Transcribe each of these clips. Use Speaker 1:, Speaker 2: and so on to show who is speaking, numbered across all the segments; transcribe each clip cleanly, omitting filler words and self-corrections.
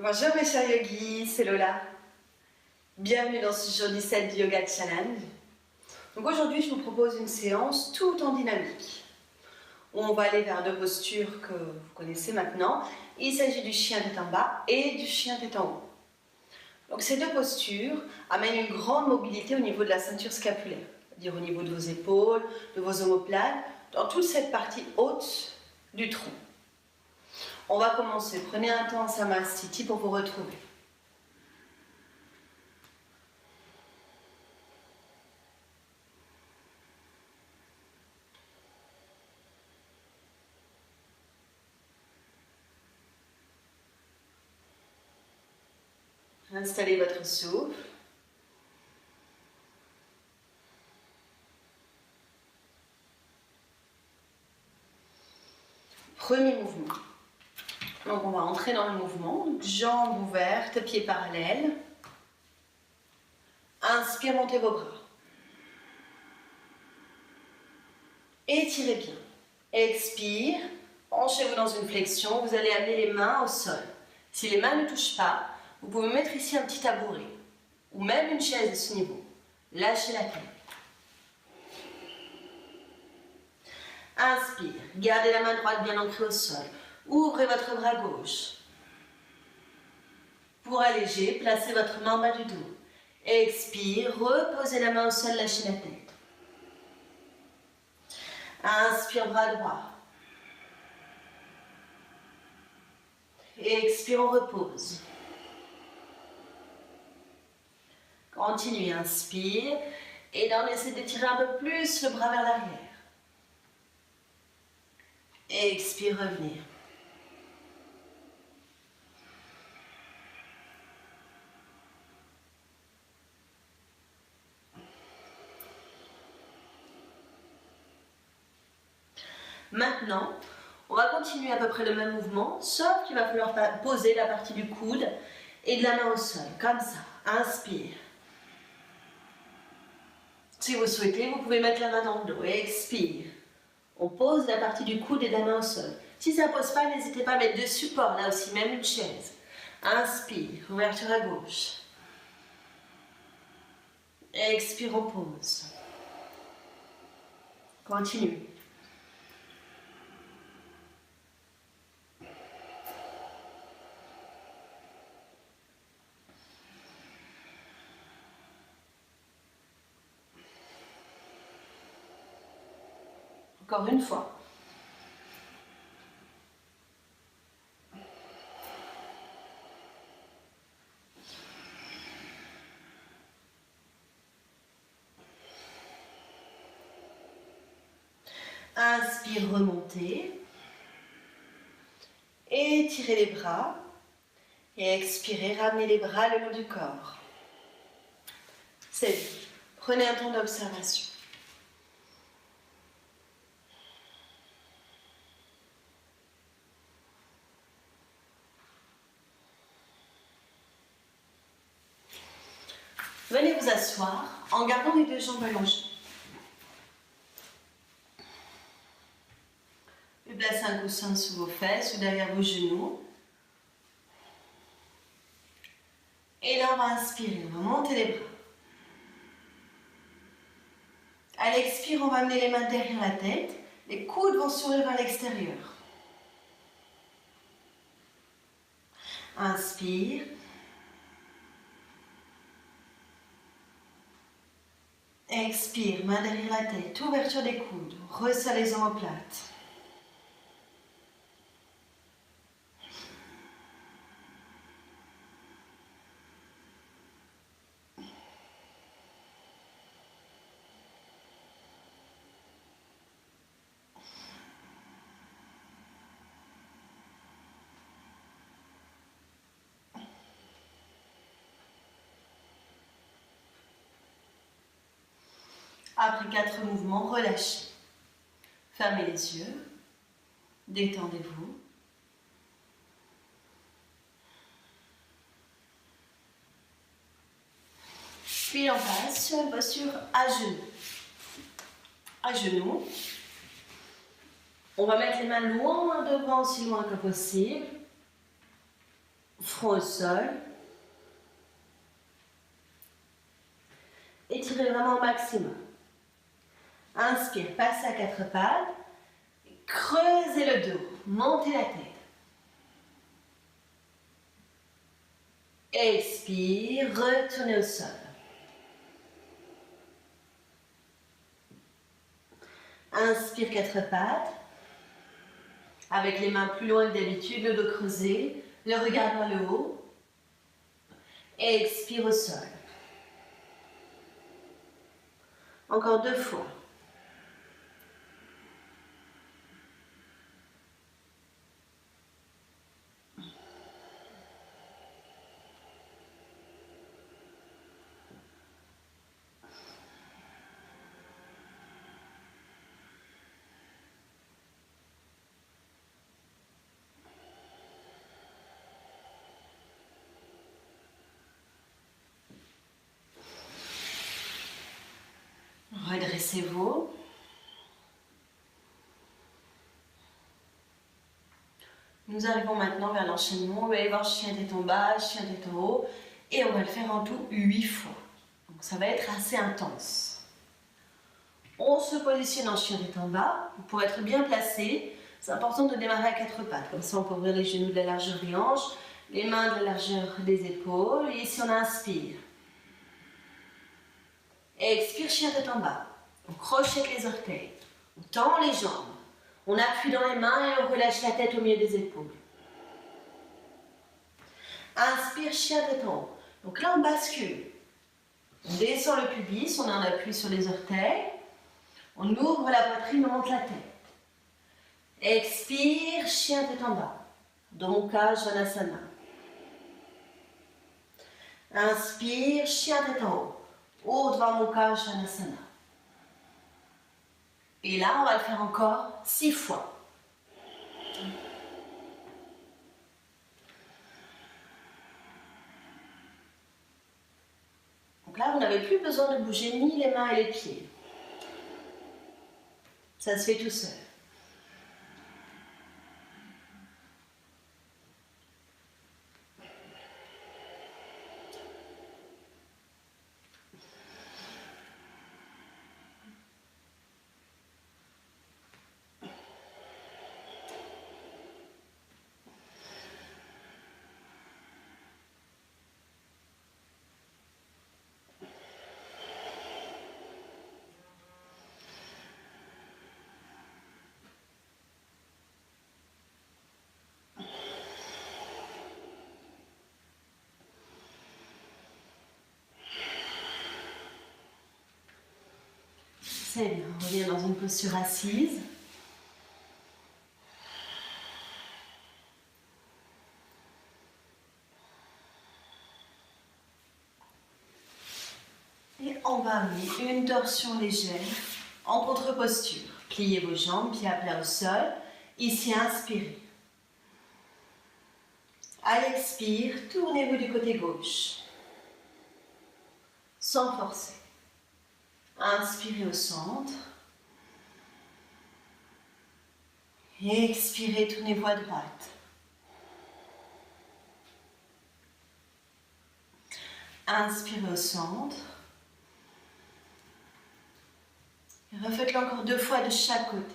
Speaker 1: Bonjour mes chers yogis, c'est Lola. Bienvenue dans ce jour 17 du Yoga Challenge. Donc aujourd'hui, je vous propose une séance tout en dynamique, où on va aller vers deux postures que vous connaissez maintenant. Il s'agit du chien tête en bas et du chien tête en haut. Donc ces deux postures amènent une grande mobilité au niveau de la ceinture scapulaire, c'est-à-dire au niveau de vos épaules, de vos omoplates, dans toute cette partie haute du tronc. On va commencer. Prenez un temps en Samasthiti pour vous retrouver. Installez votre souffle. Premier mouvement. Donc on va entrer dans le mouvement, jambes ouvertes, pieds parallèles. Inspire, montez vos bras. Étirez bien. Expire, penchez-vous dans une flexion, vous allez amener les mains au sol. Si les mains ne touchent pas, vous pouvez mettre ici un petit tabouret ou même une chaise à ce niveau. Lâchez la tête. Inspire, gardez la main droite bien ancrée au sol. Ouvrez votre bras gauche. Pour alléger, placez votre main en bas du dos. Expire, reposez la main au sol, lâchez la tête. Inspire, bras droit. Expire, on repose. Continuez, inspire. Et là, on essaie d'étirer un peu plus le bras vers l'arrière. Expire, revenir. Maintenant, on va continuer à peu près le même mouvement, sauf qu'il va falloir poser la partie du coude et de la main au sol, comme ça. Inspire. Si vous souhaitez, vous pouvez mettre la main dans le dos. Expire. On pose la partie du coude et de la main au sol. Si ça ne pose pas, n'hésitez pas à mettre deux supports, là aussi, même une chaise. Inspire, ouverture à gauche. Expire, on pose. Continue. Encore une fois. Inspire, remontez. Étirez les bras. Et expirez, ramenez les bras le long du corps. C'est bon. Prenez un temps d'observation. Venez vous asseoir en gardant les deux jambes allongées. Puis placez un coussin sous vos fesses ou derrière vos genoux. Et là, on va inspirer, on va monter les bras. À l'expire, on va amener les mains derrière la tête. Les coudes vont s'ouvrir vers l'extérieur. Inspire. Expire, main derrière la tête, ouverture des coudes, resserre les omoplates. Après 4 mouvements, relâchez. Fermez les yeux. Détendez-vous. Puis on passe sur une posture à genoux. À genoux. On va mettre les mains loin devant, aussi loin que possible. front au sol. Étirez vraiment au maximum. Inspire, passez à quatre pattes. Creusez le dos, montez la tête. Expire, retournez au sol. Inspire, quatre pattes. Avec les mains plus loin que d'habitude, le dos creusé, le regard vers le haut. Expire au sol. Encore deux fois. Redressez-vous. Nous arrivons maintenant vers l'enchaînement. Vous allez voir chien tête en bas, chien tête en haut. Et on va le faire en tout 8 fois. Donc ça va être assez intense. On se positionne en chien tête en bas. Pour être bien placé, c'est important de démarrer à quatre pattes. Comme ça, on peut ouvrir les genoux de la largeur des hanches, les mains de la largeur des épaules. Et ici, on inspire. Expire, chien tête en bas. On crochette les orteils. On tend les jambes. On appuie dans les mains et on relâche la tête au milieu des épaules. Inspire, chien tête en haut. Donc là, on bascule. On descend le pubis, on en appuie sur les orteils. On ouvre la poitrine, on monte la tête. Expire, chien tête en bas. Dans mon cas, Svanasana. Inspire, chien tête en haut. Urdhva Mukha Svanasana. Et là, on va le faire encore 6 fois. Donc là, vous n'avez plus besoin de bouger ni les mains et les pieds. Ça se fait tout seul. C'est bien, on revient dans une posture assise. Et on va amener une torsion légère en contre-posture. Pliez vos jambes, pieds à plat au sol. Ici, inspirez. À l'expire, tournez-vous du côté gauche. Sans forcer. Inspirez au centre. Expirez, tournez-vous à droite. Inspirez au centre. Refaites-le encore 2 fois de chaque côté.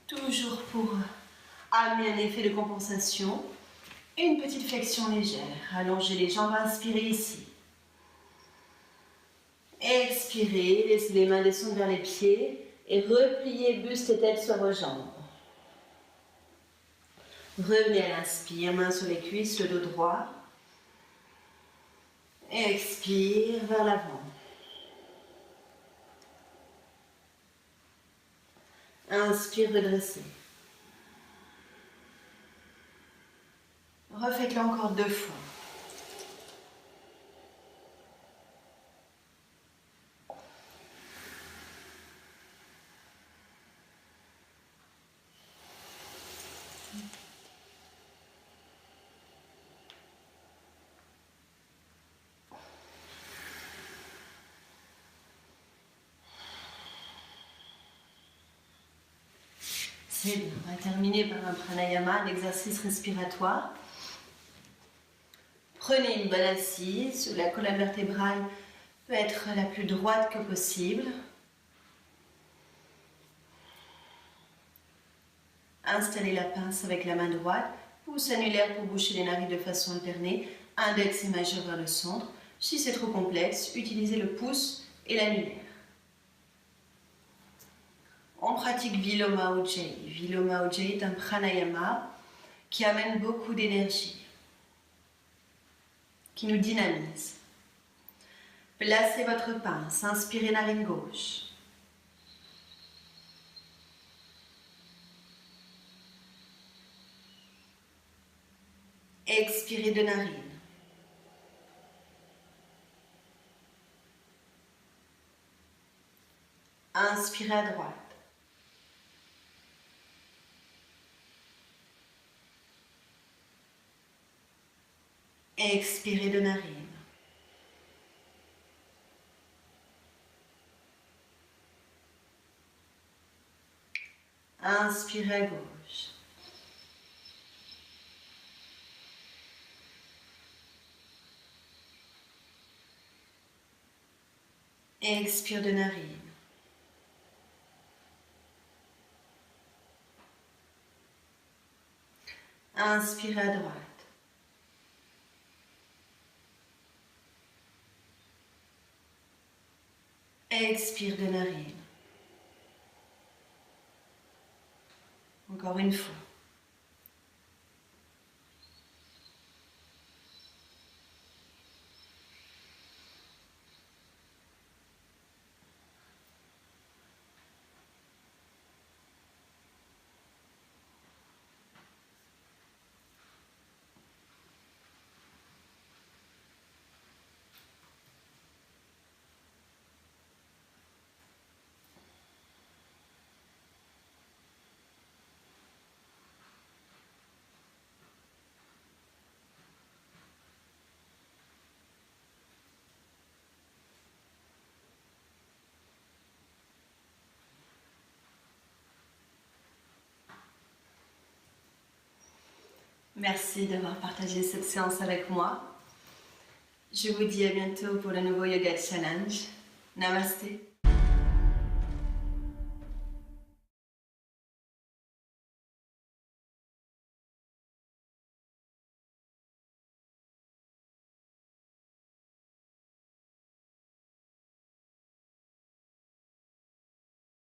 Speaker 1: Toujours pour amener un effet de compensation, une petite flexion légère. Allongez les jambes, inspirez ici. Expirez, laissez les mains descendre vers les pieds et repliez buste et tête sur vos jambes. Revenez à l'inspire, main sur les cuisses, le dos droit. Expire vers l'avant. Inspire, redressez. Refaites-le encore 2 fois. C'est bien. On va terminer par un pranayama, un exercice respiratoire. Prenez une bonne assise où la colonne vertébrale peut être la plus droite que possible. Installez la pince avec la main droite, pouce annulaire pour boucher les narines de façon alternée, index et majeur vers le centre. Si c'est trop complexe, utilisez le pouce et l'annulaire. On pratique Viloma Ujjayi. Viloma Ujjayi est un pranayama qui amène beaucoup d'énergie, qui nous dynamise. Placez votre pince, inspirez narine gauche. Expirez de narine. Inspirez à droite. Expirez de narine. Inspirez à gauche. Expire de narine. Inspirez à droite. Expire de narine. Encore une fois. Merci d'avoir partagé cette séance avec moi. Je vous dis à bientôt pour le nouveau Yoga Challenge. Namasté.